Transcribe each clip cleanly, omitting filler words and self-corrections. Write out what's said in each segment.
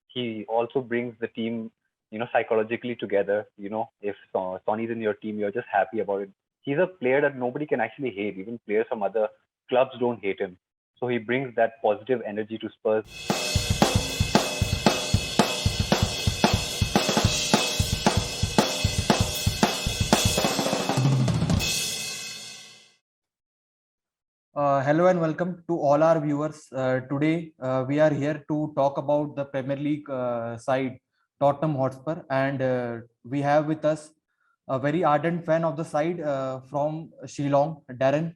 he also brings the team, psychologically together. If Sonny's in your team, you're just happy about it. He's a player that nobody can actually hate. Even players from other clubs don't hate him. So he brings that positive energy to Spurs. Hello and welcome to all our viewers. Today we are here to talk about the Premier League side, Tottenham Hotspur, and we have with us a very ardent fan of the side from Shillong, Darren.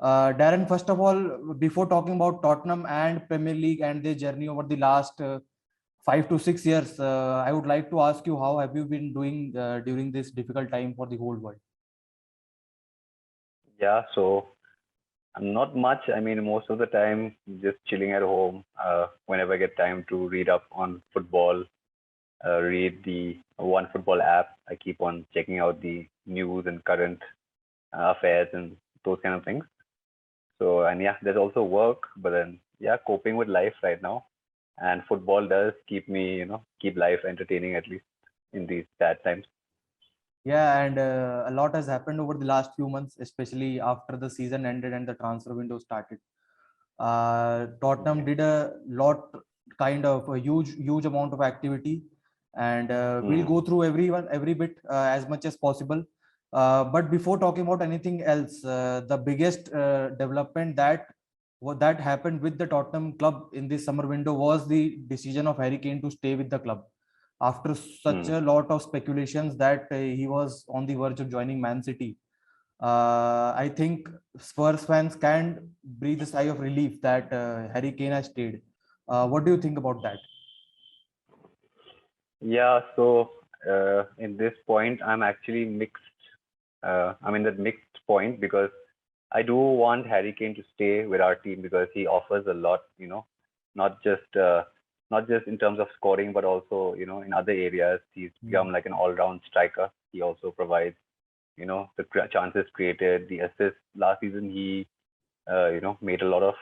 Darren, first of all, before talking about Tottenham and Premier League and their journey over the last 5 to 6 years, I would like to ask you, how have you been doing during this difficult time for the whole world? Yeah, so I'm not much. I mean, most of the time, just chilling at home. Whenever I get time to read up on football, read the One Football app. I keep on checking out the news and current affairs and those kind of things. So, and yeah, there's also work, but then, yeah, coping with life right now. And football does keep me, keep life entertaining at least in these sad times. Yeah, and a lot has happened over the last few months, especially after the season ended and the transfer window started. Tottenham Yeah. did a lot, kind of a huge amount of activity, and we'll Mm, go through every bit as much as possible. But before talking about anything else, the biggest development that happened with the Tottenham club in this summer window was the decision of Harry Kane to stay with the club after such mm. a lot of speculations that he was on the verge of joining Man City. I think Spurs fans can breathe a sigh of relief that Harry Kane has stayed. What do you think about that? Yeah, so in this point, I'm actually mixed. I'm in that mixed point because I do want Harry Kane to stay with our team because he offers a lot, not just not just in terms of scoring, but also in other areas. He's Hmm. become like an all-round striker. He also provides the chances created, the assists. Last season, he made a lot of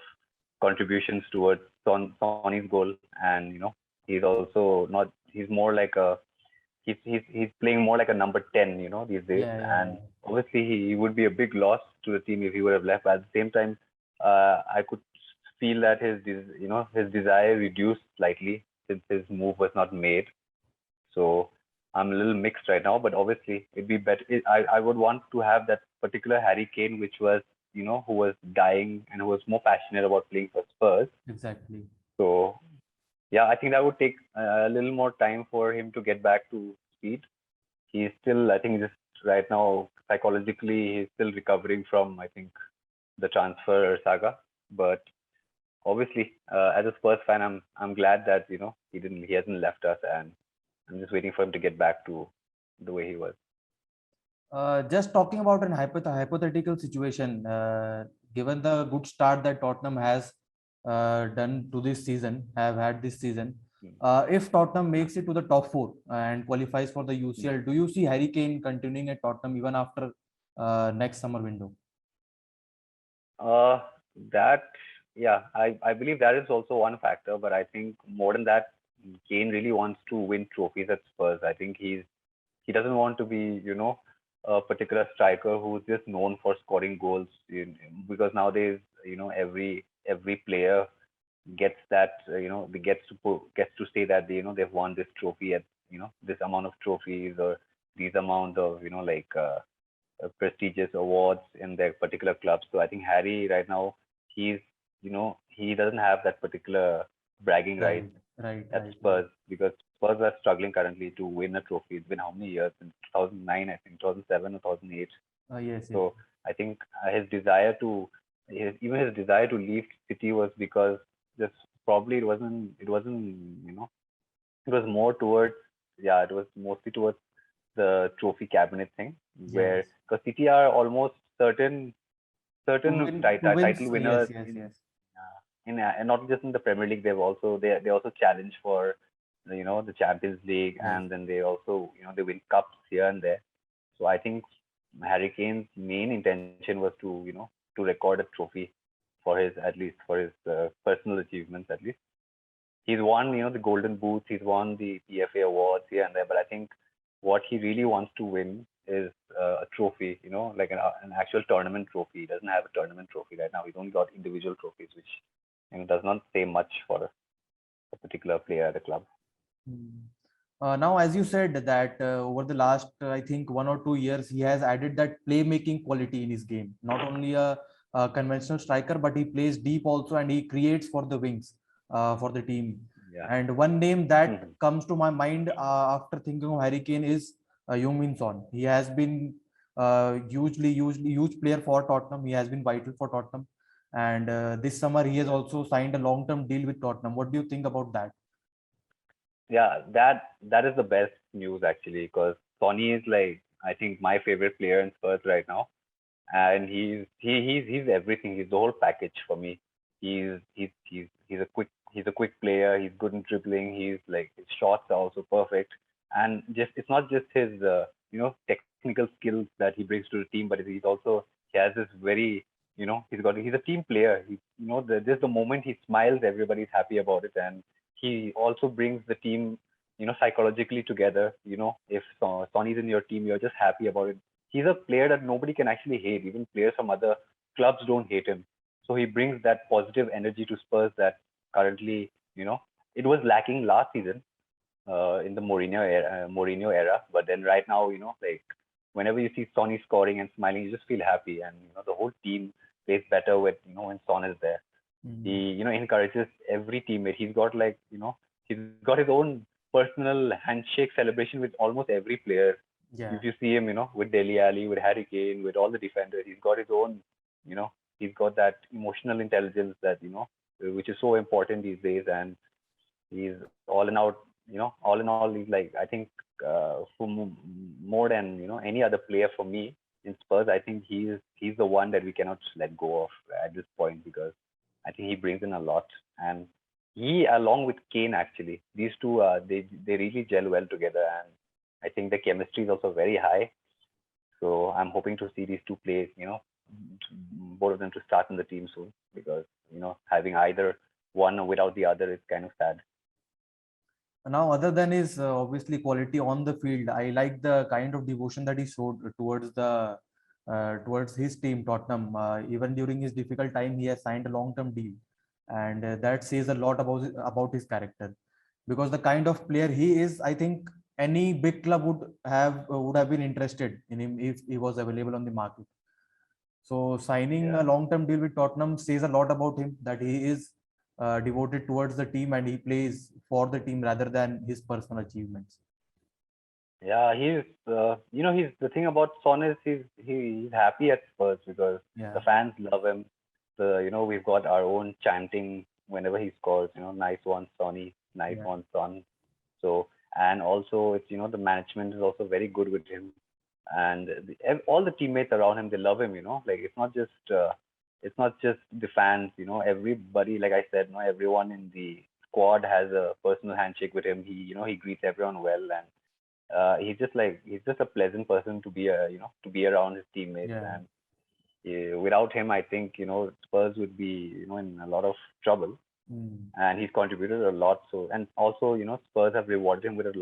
contributions towards Sonny's goal, and he's also not. He's more like a he's playing more like a number 10, these days. Yeah, yeah, And yeah. obviously, he would be a big loss to the team if he would have left. But at the same time, I could feel that his desire reduced slightly since his move was not made. So I'm a little mixed right now. But obviously, it'd be better. I would want to have that particular Harry Kane, which was who was dying and who was more passionate about playing for Spurs. Exactly. So yeah, I think that would take a little more time for him to get back to speed. He's still, I think, just right now psychologically, he's still recovering from, I think, the transfer saga. But obviously, as a Spurs fan, I'm glad that he hasn't left us, and I'm just waiting for him to get back to the way he was. Just talking about an hypothetical situation, given the good start that Tottenham has done to this season, have had this season, Mm, if Tottenham makes it to the top four and qualifies for the mm. UCL, do you see Harry Kane continuing at Tottenham even after next summer window? Uh, that yeah, I believe that is also one factor, but I think more than that, Kane really wants to win trophies at Spurs. I think he doesn't want to be, a particular striker who's just known for scoring goals. Because nowadays, every player gets that, gets to say that they've won this trophy at this amount of trophies or these amount of prestigious awards in their particular club. So I think Harry right now he's he doesn't have that particular bragging right Right, right, at right, right. Spurs because Spurs are struggling currently to win a trophy. It's been how many years? Since 2009, I think 2007 or 2008. Yes, yes. So I think even his desire to leave City was because just probably it wasn't it was more towards it was mostly towards the trophy cabinet thing where Yes. because City are almost certain To win. title Yes, winners yes, yes. and not just in the Premier League. They also challenge for the Champions League, Yes. and then they also they win cups here and there. So I think Harry Kane's main intention was to to record a trophy for his at least for his personal achievements at least. he's won, the Golden Boots, he's won the PFA awards here and there, but I think what he really wants to win is a trophy, like an actual tournament trophy. He doesn't have a tournament trophy right now. He's only got individual trophies, which does not say much for a particular player at a club. Now, as you said that over the last, I think 1 or 2 years, he has added that playmaking quality in his game. Not only a conventional striker, but he plays deep also, and he creates for the wings for the team. Yeah. And one name that comes to my mind after thinking of Harry Kane is HeungMin Son. He has been hugely huge player for Tottenham. He has been vital for Tottenham, and this summer he has also signed a long-term deal with Tottenham. What do you think about that? Yeah, that is the best news actually, because Sonny is like, I think, my favorite player in Spurs right now, and he's everything. He's the whole package for me. He's a quick player. He's good in dribbling. He's like, his shots are also perfect, and just it's not just his technical skills that he brings to the team, but he has this very, he's a team player. Just the moment he smiles, everybody's happy about it, and he also brings the team, psychologically together. If Sonny's in your team, you're just happy about it. He's a player that nobody can actually hate. Even players from other clubs don't hate him. So he brings that positive energy to Spurs that currently, it was lacking last season in the Mourinho era. But then right now, like whenever you see Sonny scoring and smiling, you just feel happy, and the whole team plays better with when Son is there. He encourages every teammate. He's got his own personal handshake celebration with almost every player. Yeah. If you see him, with Dele Alli, with Harry Kane, with all the defenders, he's got his own, he's got that emotional intelligence that, which is so important these days. And he's all in all, he's like, I think more than, any other player for me in Spurs, I think he's the one that we cannot let go of at this point, because I think he brings in a lot. And he, along with Kane, actually, these two, they really gel well together. And I think the chemistry is also very high. So I'm hoping to see these two play, both of them to start in the team soon, because, having either one without the other is kind of sad. Now, other than his obviously quality on the field, I like the kind of devotion that he showed towards the towards his team Tottenham. Even during his difficult time, he has signed a long-term deal, and that says a lot about his character. Because the kind of player he is, I think any big club would have been interested in him if he was available on the market. So signing a Yeah. long-term deal with Tottenham says a lot about him, that he is devoted towards the team and he plays for the team rather than his personal achievements. Yeah, he's the thing about Son is he's happy at Spurs because Yeah. the fans love him. We've got our own chanting whenever he scores. Nice one, Sonny. Nice Yeah. one, Son. So, and also it's the management is also very good with him, and all the teammates around him, they love him. Like it's not just the fans. Everybody, like I said, everyone in the squad has a personal handshake with him. He greets everyone well, and he's just a pleasant person to be around his teammates. Yeah. And without him, I think Spurs would be in a lot of trouble. And he's contributed a lot. So, and also Spurs have rewarded him with a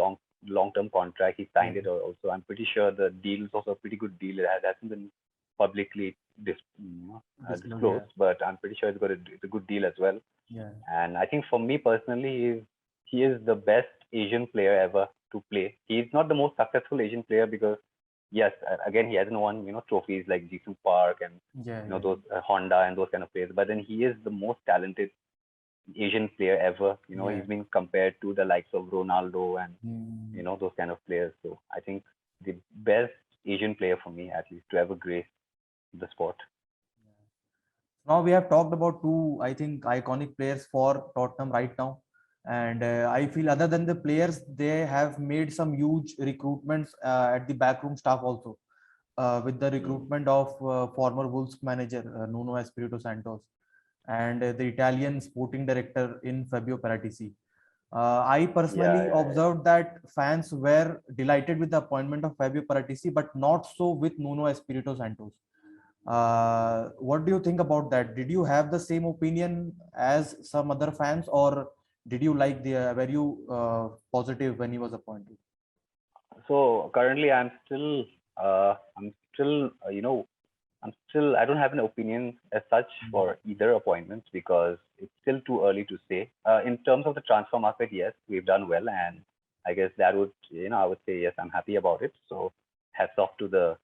long-term contract. He signed it also. I'm pretty sure the deal is also a pretty good deal. It hasn't been publicly disclosed, but I'm pretty sure it's a good deal as well. Yeah. And I think for me personally, he is the best Asian player ever to play. He's not the most successful Asian player because, yes, again, he hasn't won trophies like Jisoo Park and those Honda and those kind of players. But then he is the most talented Asian player ever. He's been compared to the likes of Ronaldo and those kind of players. So I think the best Asian player for me, at least, to ever grace the sport. Now we have talked about two, I think, iconic players for Tottenham right now. And I feel other than the players, they have made some huge recruitments at the backroom staff also, with the recruitment of former Wolves manager Nuno Espirito Santos and the Italian sporting director in Fabio Paratici. I personally observed that fans were delighted with the appointment of Fabio Paratici, but not so with Nuno Espirito Santos. What do you think about that? Did you have the same opinion as some other fans, or Did you like were you positive when he was appointed? So currently, I'm still, I don't have an opinion as such for either appointments because it's still too early to say. In terms of the transfer market, yes, we've done well, and I guess that would, I would say yes, I'm happy about it. So hats off to the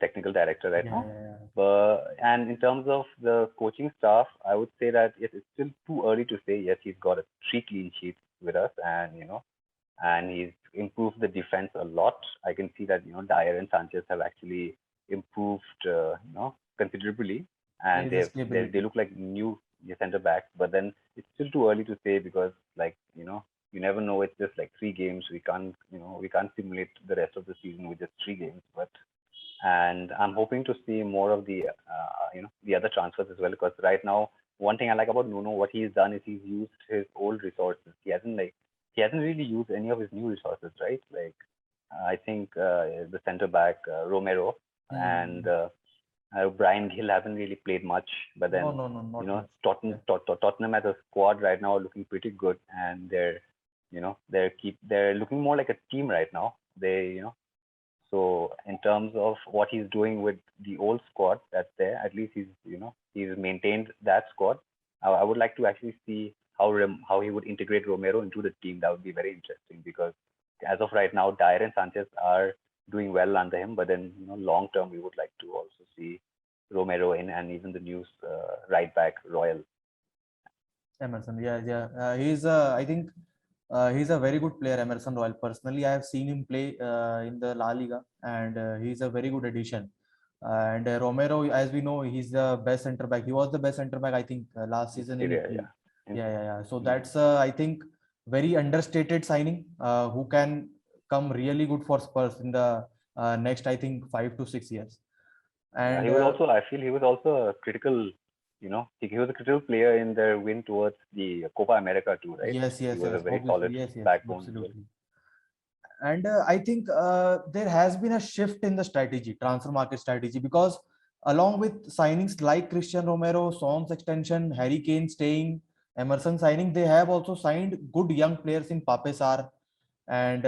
technical director right Yeah, now. yeah, yeah. But and in terms of the coaching staff, I would say that yes, it's still too early to say. Yes, he's got a 3 clean sheets with us, and he's improved the defense a lot. I can see that Dyer and Sanchez have actually improved, considerably, There and is a they stability. look like new center backs. But then it's still too early to say because you never know. It's just like 3 games. We can't simulate the rest of the season with just 3 games. But and I'm hoping to see more of the other transfers as well because right now one thing I like about Nuno, what he's done is he's used his old resources. He hasn't really used any of his new resources, right? Like I think the centre back Romero and Hmm. Brian Gill haven't really played much, but No, then no, no, not much. Yeah. Tottenham as a squad right now are looking pretty good, and they're looking more like a team right now. So in terms of what he's doing with the old squad that's there, at least he's maintained that squad. I would like to actually see how he would integrate Romero into the team. That would be very interesting because as of right now, Dyer and Sanchez are doing well under him. But then long term, we would like to also see Romero in and even the new right back Royal. Emerson, yeah, yeah. I think he's a very good player, Emerson Royal. Personally, I have seen him play in the La Liga, and he's a very good addition. And Romero, as we know, he's the best center back. He was the best center back, I think, last In season in Syria, EPL. yeah. In, Yeah, yeah, yeah. So mm, that's, I think, very understated signing who can come really good for Spurs in the next, I think, 5 to 6 years. Yeah, he And was also. I feel he was also a critical. He was a critical player in their win towards the Copa America too, right? yes, He yes, was a yes, very obviously, solid yes, yes, backbone as well. absolutely. And I think there has been a shift in the strategy, transfer market strategy, because along with signings like Christian Romero, Son's extension, Harry Kane staying, Emerson signing, they have also signed good young players in Pape Sarr and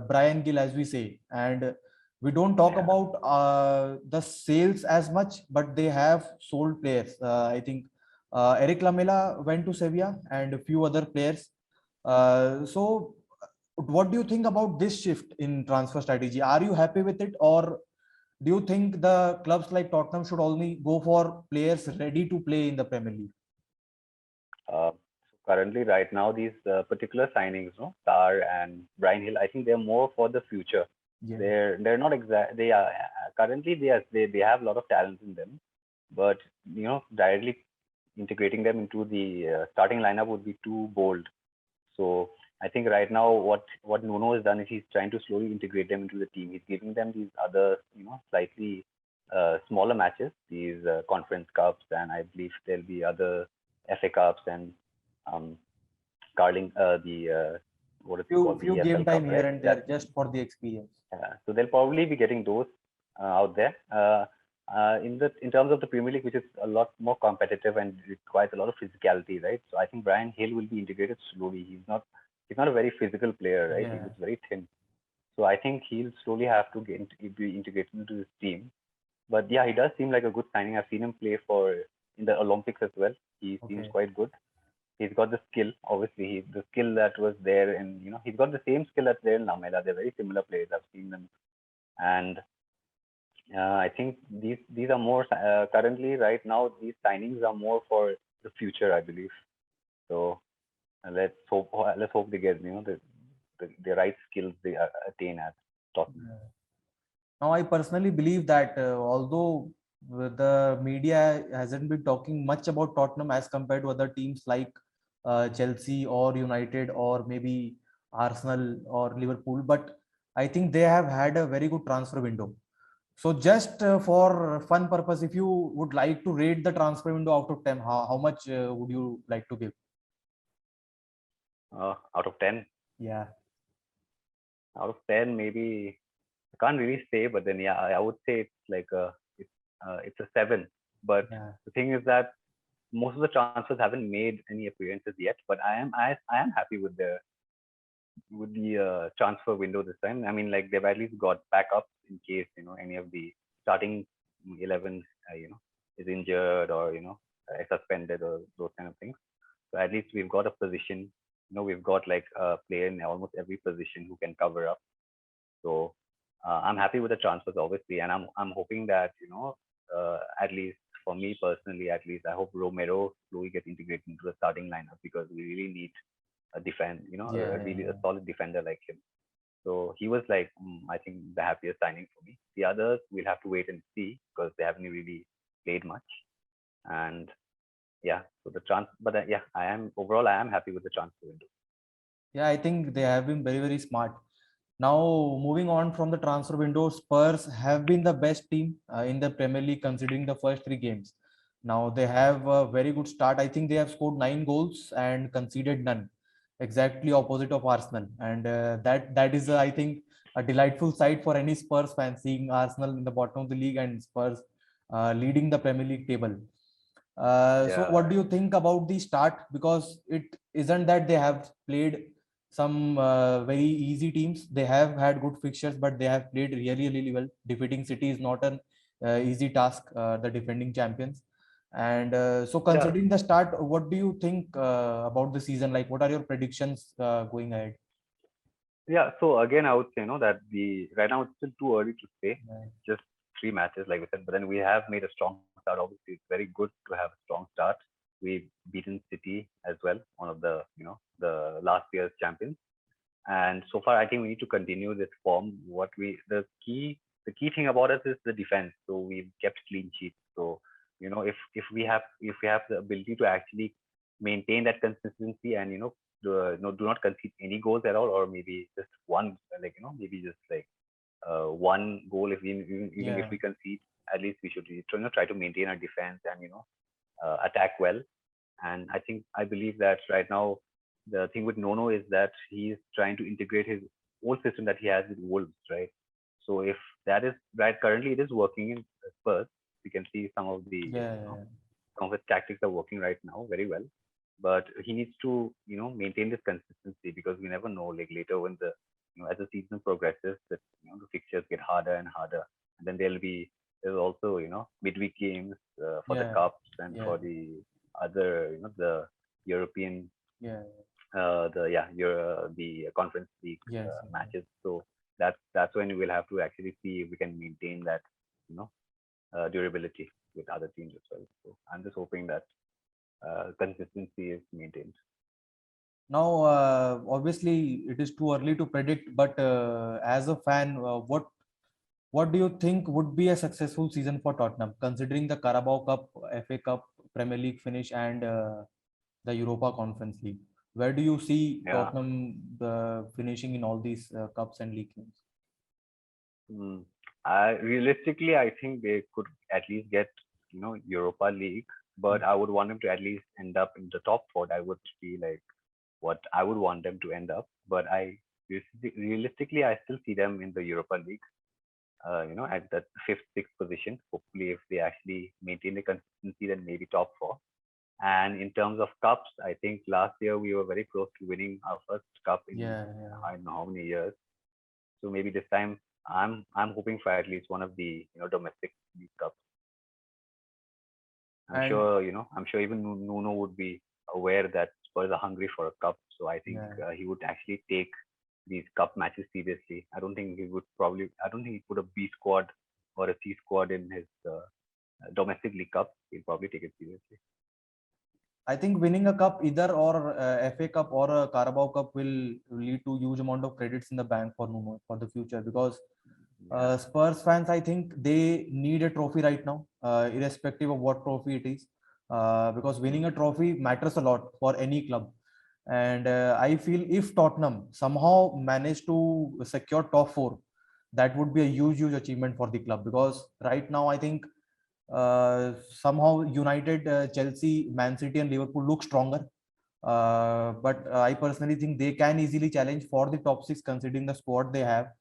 Brian Gill, as we say. And we don't talk Yeah, about the sales as much, but they have sold players. I think Eric Lamela went to Sevilla and a few other players. So what do you think about this shift in transfer strategy? Are you happy with it, or do you think the clubs like Tottenham should only go for players ready to play in the Premier League? so currently, right now, these particular signings, no, Sarr and Brian Hill, I think they're more for the future. Yeah. They're not exact. They are currently they have a lot of talent in them, but directly integrating them into the starting lineup would be too bold. So I think right now what Nuno has done is he's trying to slowly integrate them into the team. He's giving them these other slightly smaller matches, these conference cups, and I believe there'll be other FA cups and um, Carling the what is it Few called, the few game EFL time Cup, here right? and there just for the experience. So they'll probably be getting those out there. In terms of the Premier League, which is a lot more competitive and requires a lot of physicality, right? So I think Brian Hill will be integrated slowly. He's not a very physical player, right? He Yeah. was very thin. So I think he'll slowly have to be integrated into his team. But yeah, he does seem like a good signing. I've seen him play for in the Olympics as well. He seems Okay. quite good. He's got the skill. Obviously, the skill that was there, and he's got the same skill that's there in Lamela. They're very similar players. I've seen them, and I think these are more currently right now. These signings are more for the future, I believe. So let's hope they get the right skills they attain at Tottenham. Yeah. Now, I personally believe that although the media hasn't been talking much about Tottenham as compared to other teams like Chelsea or United or maybe Arsenal or Liverpool, but I think they have had a very good transfer window. So, just for fun purpose, if you would like to rate the transfer window out of 10, how much would you like to give? Out of 10, Yeah, maybe I can't really say, but then yeah, I would say it's like it's a 7. But yeah, the thing is that most of the transfers haven't made any appearances yet, but I am happy with the transfer window this time. I mean, like they've at least got backups in case any of the starting 11 is injured or suspended or those kind of things. So at least we've got a position. We've got like a player in almost every position who can cover up. So I'm happy with the transfers, obviously, and I'm hoping that at least for me personally, at least I hope Romero slowly gets integrated into the starting lineup because we really need a defend, a Yeah, really a solid defender like him. So he was like, I think the happiest signing for me. The others we'll have to wait and see because they haven't really played much. And yeah, so but yeah, I am happy with the transfer window. yeah, I think they have been very, very smart. Now, moving on from the transfer window, Spurs have been the best team in the Premier League considering the first three games. Now, they have a very good start. I think they have scored 9 goals and conceded none, exactly opposite of Arsenal. And that is, I think, a delightful sight for any Spurs fan seeing Arsenal in the bottom of the league and Spurs leading the Premier League table. So Yeah, what do you think about the start? Because it isn't that they have played some very easy teams. They have had good fixtures, but they have played really, really well. Defeating City is not an easy task, the defending champions. And so yeah, considering the start, what do you think about the season? Like, what are your predictions going ahead? yeah. So again, I would say that the right now it's still too early to say. Yeah, Just 3 matches, like we said, but then we have made a strong start. Obviously, it's very good to have a strong start. We've beaten City as well, one of the the last year's champions. And so far, I think we need to continue this form. The key thing about us is the defense. So we've kept clean sheets. So if we have the ability to actually maintain that consistency and do not concede any goals at all, or maybe just one, like maybe just like one goal. If we even if yeah, we concede, at least we should try to maintain our defense and attack well. And I believe that right now the thing with Nono is that he's trying to integrate his old system that he has with Wolves, right? So if that is right, currently it is working in Spurs. We can see yeah, yeah, some of his tactics are working right now very well. But he needs to maintain this consistency because we never know, like later when the as the season progresses that the fixtures get harder and harder, and then there's also midweek games for the yeah, cups and yeah, for the other the European yeah, the conference league yes, matches. So that's when we'll have to actually see if we can maintain that you know durability with other teams as well. So I'm just hoping that consistency is maintained. now, obviously, it is too early to predict, but as a fan, what do you think would be a successful season for Tottenham, considering the Carabao Cup, FA Cup, Premier League finish, and the Europa Conference League? Where do you see Yeah. Tottenham finishing in all these cups and league games? Mm. Realistically, I think they could at least get Europa League, but I would want them to at least end up in the top four. That would be like what I would want them to end up. But realistically, I still see them in the Europa League. At the fifth, sixth position. Hopefully, if they actually maintain the consistency, then maybe top four. And in terms of cups, I think last year we were very close to winning our first cup in Yeah, yeah. I don't know how many years. So maybe this time I'm hoping for at least one of the domestic league cups. And I'm sure even Nuno would be aware that Spurs are hungry for a cup. So I think yeah. he would actually take these cup matches seriously. I don't think he put a B squad or a C squad in his domestic league cup. He'll probably take it seriously. I think winning a cup, either or FA Cup or a Carabao Cup, will lead to huge amount of credits in the bank for Nuno for the future. Because Yeah. Spurs fans, I think they need a trophy right now, irrespective of what trophy it is. Because winning Mm. a trophy matters a lot for any club. And I feel if Tottenham somehow manage to secure top four, that would be a huge, huge achievement for the club. Because right now, I think somehow United, Chelsea, Man City, and Liverpool look stronger. But I personally think they can easily challenge for the top six considering the squad they have.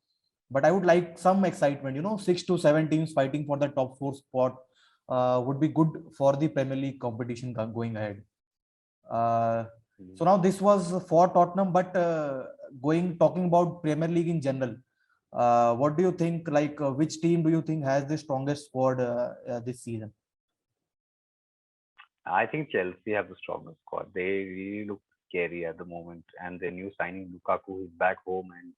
But I would like some excitement, 6 to 7 teams fighting for the top four spot would be good for the Premier League competition going ahead. Mm. So now this was for Tottenham, but talking about Premier League in general, what do you think? Like, which team do you think has the strongest squad this season? I think Chelsea have the strongest squad. They really look scary at the moment, and their new signing Lukaku is back home, and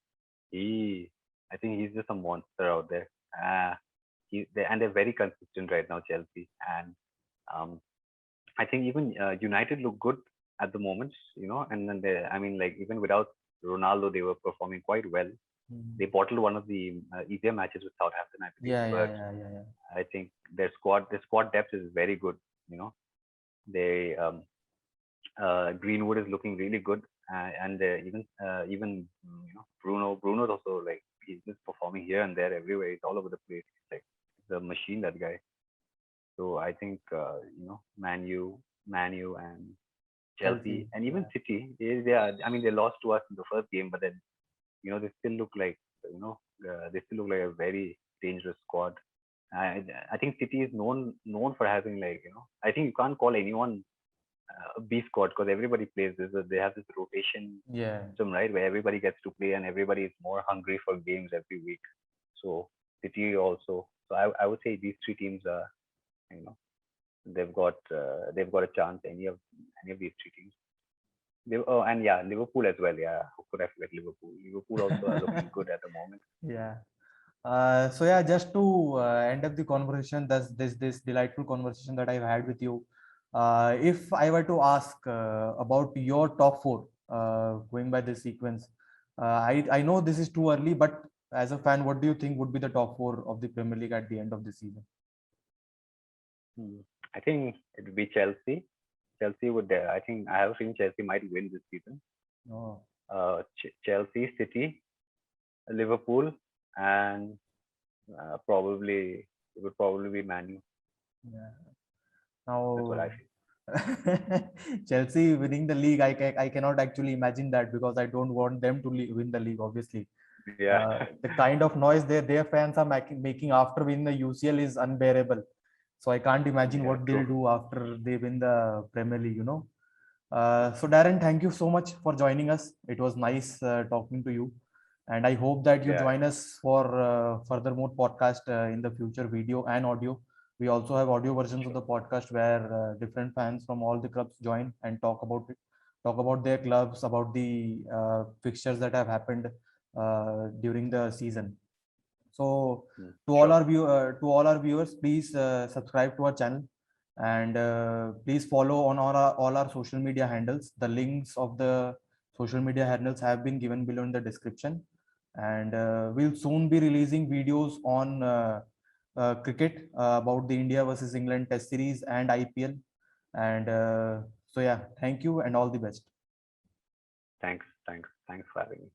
he, I think he's just a monster out there. And they're very consistent right now, Chelsea, and um, I think even United look good at the moment, and then I mean, like even without Ronaldo, they were performing quite well. Mhm. They bottled one of the easier matches with Southampton, I believe, Yeah, yeah, but yeah, yeah, yeah. I think their squad depth is very good. You know, they Greenwood is looking really good, and Bruno's also like he's just performing here and there everywhere. He's all over the place. He's a machine, that guy. So I think Manu and Chelsea Chelsea. and even Yeah. City, they are. I mean, they lost to us in the first game, but then they still look like they still look like a very dangerous squad. I think City is known for having I think you can't call anyone a B squad because everybody plays this. They have this rotation Yeah. system, right, where everybody gets to play and everybody is more hungry for games every week. So City also. So I would say these three teams are you know they've got a chance. Any of these three teams. And yeah, Liverpool as well. Yeah, who could have forget Liverpool? Liverpool also are looking good at the moment. Yeah. So yeah, just to end up the conversation, this delightful conversation that I've had with you. If I were to ask about your top four, going by this sequence, I know this is too early, but as a fan, what do you think would be the top four of the Premier League at the end of the season? Hmm. I think it would be Chelsea. Chelsea would. I think I have a feeling Chelsea might win this season. Oh, Chelsea, City, Liverpool, and it would probably be Manu. yeah. That's what I Now, feel. Chelsea winning the league, I cannot actually imagine that because I don't want them to win the league, obviously. Yeah. The kind of noise their fans are making after winning the UCL is unbearable. So I can't imagine Yeah. what they'll True. do after they win the Premier League, you know. So Darren, thank you so much for joining us. It was nice talking to you, and I hope that you Yeah. join us for furthermore podcast in the future, video and audio. We also have audio versions of Sure. the podcast where different fans from all the clubs join and talk about it, talk about their clubs, about the fixtures that have happened during the season. So Sure. to all our viewers, please subscribe to our channel and please follow on all our social media handles. The links of the social media handles have been given below in the description. And we'll soon be releasing videos on cricket about the India versus England Test Series and IPL. And so yeah, thank you and all the best. Thanks. Thanks. Thanks for having me.